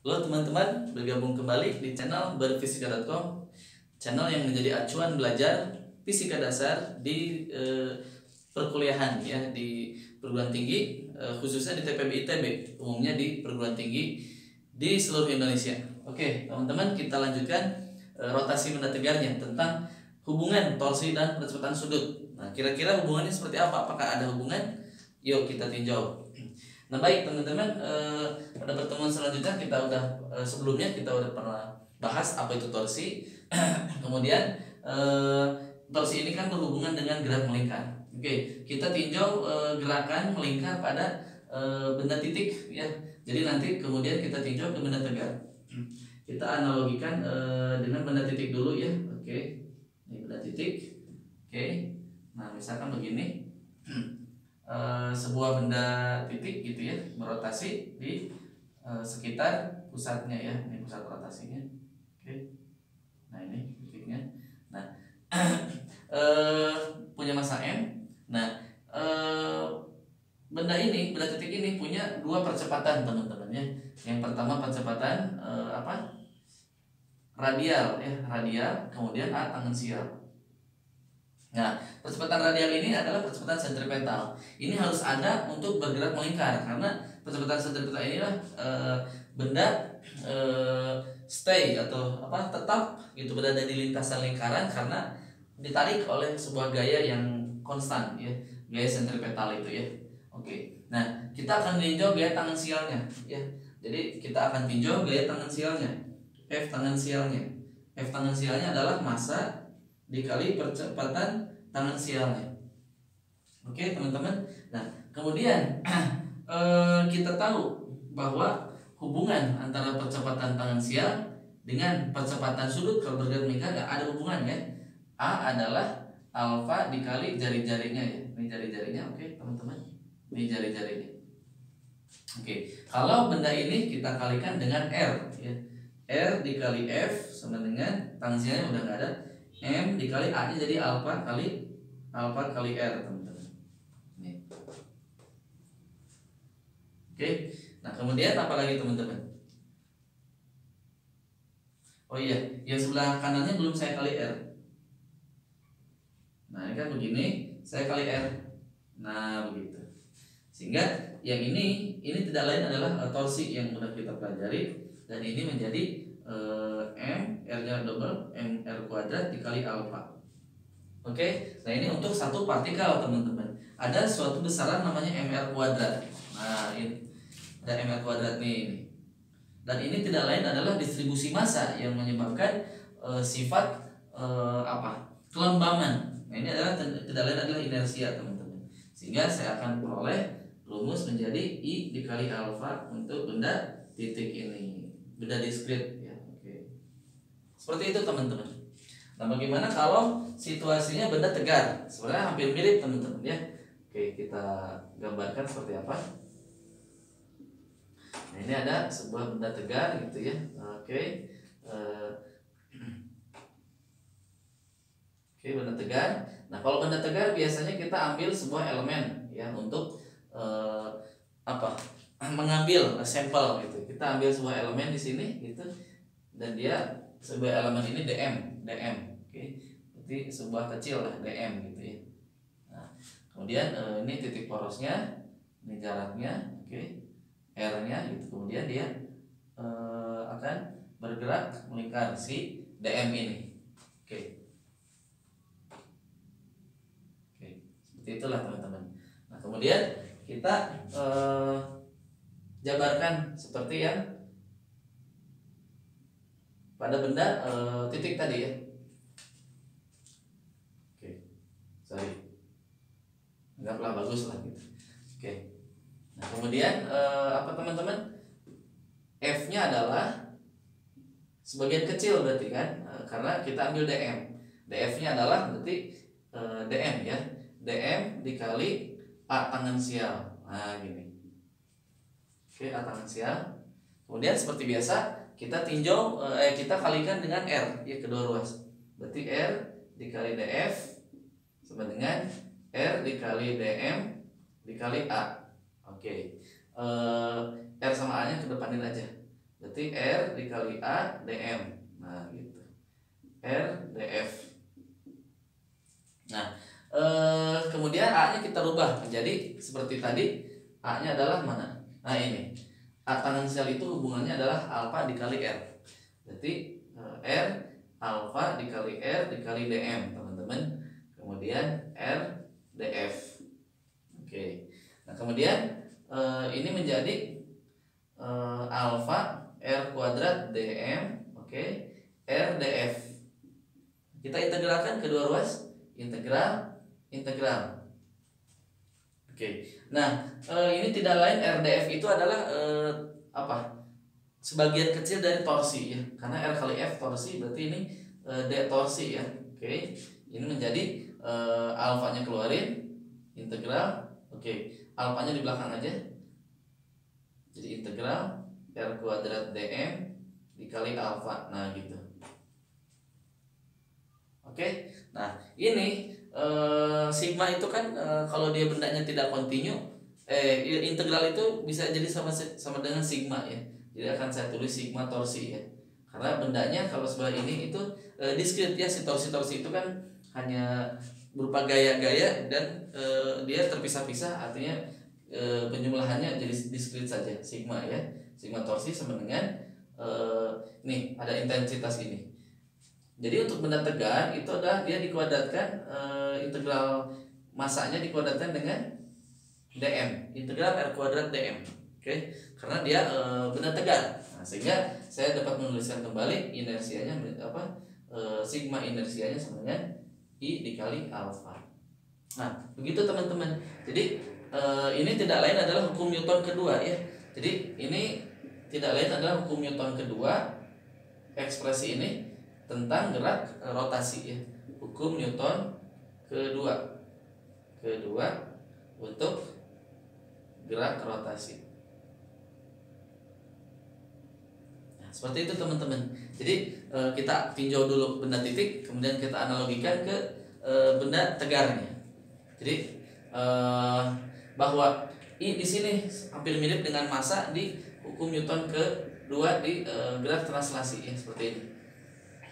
Halo teman-teman, bergabung kembali di channel berfisika.com, channel yang menjadi acuan belajar fisika dasar di perkuliahan ya, di perguruan tinggi, khususnya di TPB ITB, umumnya di perguruan tinggi di seluruh Indonesia. Oke teman-teman, kita lanjutkan rotasi benda tegarnya tentang hubungan torsi dan percepatan sudut. Nah, kira-kira hubungannya seperti apa? Apakah ada hubungan? Yuk kita tinjau. Nah baik teman-teman, pada pertemuan selanjutnya kita udah sebelumnya kita udah pernah bahas apa itu torsi. Kemudian torsi ini kan berhubungan dengan gerak melingkar. Oke, kita tinjau gerakan melingkar pada benda titik ya. Jadi nanti kemudian kita tinjau ke benda tegar. Kita analogikan dengan benda titik dulu ya. Oke, ini benda titik. Oke, nah misalkan begini. Sebuah benda titik gitu ya, berotasi di sekitar pusatnya ya, ini pusat rotasinya. Oke, nah ini titiknya. Nah punya massa m. Nah benda titik ini punya dua percepatan teman-teman ya. Yang pertama percepatan radial ya, radial, kemudian a tangensial. Nah, percepatan radial ini adalah percepatan sentripetal. Ini harus ada untuk bergerak melingkar, karena percepatan sentripetal inilah benda stay atau tetap gitu berada di lintasan lingkaran karena ditarik oleh sebuah gaya yang konstan ya, gaya sentripetal itu ya. Oke. Nah, kita akan tinjau gaya tangensialnya ya. Jadi kita akan tinjau gaya tangensialnya. F tangensialnya. F tangensialnya adalah massa dikali percepatan tangensialnya. Oke teman-teman. Nah kemudian kita tahu bahwa hubungan antara percepatan tangensial dengan percepatan sudut kalau bergerak melingkar ada hubungan ya. A adalah alfa dikali jari-jarinya ya. Ini jari-jarinya, oke teman-teman. Ini jari-jarinya. Oke, kalau benda ini kita kalikan dengan R ya. R dikali F sama dengan tangensialnya udah nggak ada. M dikali A nya jadi alfa kali R teman-teman. Oke. Nah kemudian apa lagi teman-teman? Oh iya, yang sebelah kanannya belum saya kali R. Nah ini kan begini, saya kali R. Nah begitu. Sehingga yang ini tidak lain adalah torsi yang sudah kita pelajari, dan ini menjadi M R nya double M R kuadrat dikali alfa. Oke, nah ini untuk satu partikel teman-teman. Ada suatu besaran namanya mr kuadrat. Nah ini ada mr kuadrat nih. Dan ini tidak lain adalah distribusi massa yang menyebabkan sifat kelembaman. Nah ini adalah tidak lain adalah inersia teman-teman. Sehingga saya akan peroleh rumus menjadi I dikali alfa untuk benda titik ini, benda diskrit ya. Oke, seperti itu teman-teman. Nah bagaimana kalau situasinya benda tegar? Sebenarnya hampir mirip teman-teman ya. Oke, kita gambarkan seperti apa. Nah ini ada sebuah benda tegar gitu ya. Oke, Oke, benda tegar. Nah kalau benda tegar biasanya kita ambil sebuah elemen ya untuk mengambil sampel gitu. Kita ambil sebuah elemen di sini gitu, dan dia sebuah elemen ini dm. Oke, berarti sebuah kecil lah dm gitu ya. Nah kemudian ini titik porosnya, ini jaraknya, oke, r nya gitu. Kemudian dia akan bergerak melingkar si dm ini. Oke, seperti itulah teman-teman. Nah kemudian kita jabarkan seperti yang pada benda titik tadi ya. Oke, sorry, anggaplah bagus lah gitu. Oke, nah kemudian apa teman-teman? F nya adalah sebagian kecil berarti kan, karena kita ambil dm. Df nya adalah berarti dm ya, dm dikali a tangensial. Nah gini. Oke, a tangensial. Kemudian seperti biasa kita tinjau, kita kalikan dengan R ya, kedua ruas. Berarti R dikali df sama dengan R dikali dm dikali A. Oke, R sama A nya kedepanin aja. Berarti R dikali A dm. Nah gitu, R df. Nah kemudian A nya kita rubah menjadi seperti tadi. A nya adalah mana? Nah ini A tangensial itu hubungannya adalah alfa dikali R. Berarti R alfa dikali R dikali dm teman-teman. Kemudian R df. Oke. Nah kemudian ini menjadi alfa R kuadrat dm. Oke. R df. Kita integralkan kedua ruas. Integral. Oke. Nah ini tidak lain RDF itu adalah apa? Sebagian kecil dari torsi ya. Karena R kali F torsi, berarti ini D torsi ya. Oke. Ini menjadi alfanya keluarin, integral. Oke. Alfanya di belakang aja. Jadi integral R kuadrat dm dikali alfa. Nah gitu. Oke. Nah ini sigma itu kan kalau dia bendanya tidak kontinu, integral itu bisa jadi sama dengan sigma ya. Jadi akan saya tulis sigma torsi ya. Karena bendanya kalau sebelah ini itu diskrit ya, si torsi itu kan hanya berupa gaya-gaya dan dia terpisah-pisah, artinya penjumlahannya jadi diskrit saja, sigma ya. Sigma torsi sama dengan nih ada intensitas ini. Jadi untuk benda tegar itu adalah dia dikuadratkan, integral masanya dikuadratkan dengan dm, integral R kuadrat dm. Oke, karena dia benda tegar. Nah, sehingga saya dapat menuliskan kembali inersianya apa, sigma inersianya sama dengan I dikali alfa. Nah begitu teman-teman. Jadi ini tidak lain adalah hukum Newton kedua ya. Jadi ini tidak lain adalah hukum Newton kedua, ekspresi ini tentang gerak rotasi ya. Hukum Newton kedua untuk gerak rotasi. Nah, seperti itu teman-teman. Jadi kita tinjau dulu benda titik, kemudian kita analogikan ke benda tegarnya. Jadi bahwa I di sini hampir mirip dengan massa di hukum Newton kedua di gerak translasi ya, seperti ini.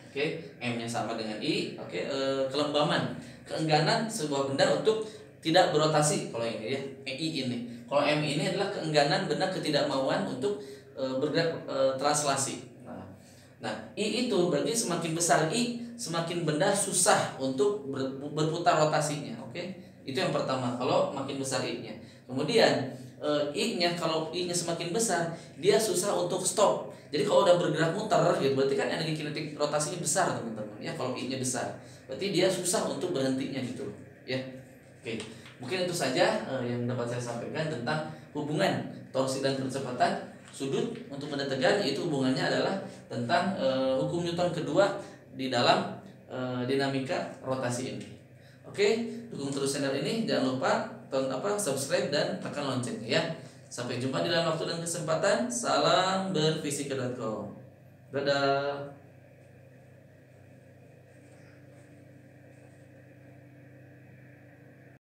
Oke, M-nya sama dengan I. Oke, kelembaman, keengganan sebuah benda untuk tidak berotasi. Kalau ini ya, I ini. Kalau M ini adalah keengganan benda, ketidakmauan untuk bergerak translasi. Nah, I itu berarti semakin besar I, semakin benda susah untuk berputar rotasinya. Oke, itu yang pertama. Kalau makin besar I-nya. Kemudian I-nya, kalau I-nya semakin besar, dia susah untuk stop. Jadi kalau udah bergerak muter gitu, berarti kan energi kinetik rotasinya besar teman-teman ya. Kalau I-nya besar, berarti dia susah untuk berhentinya gitu ya. Oke, mungkin itu saja yang dapat saya sampaikan tentang hubungan torsi dan percepatan sudut untuk benda tegar, yaitu hubungannya adalah tentang hukum Newton kedua di dalam dinamika rotasi ini. Oke, dukung terus channel ini, jangan lupa subscribe dan tekan loncengnya ya. Sampai jumpa di lain waktu dan kesempatan. Salam berfisika.com. Dadah.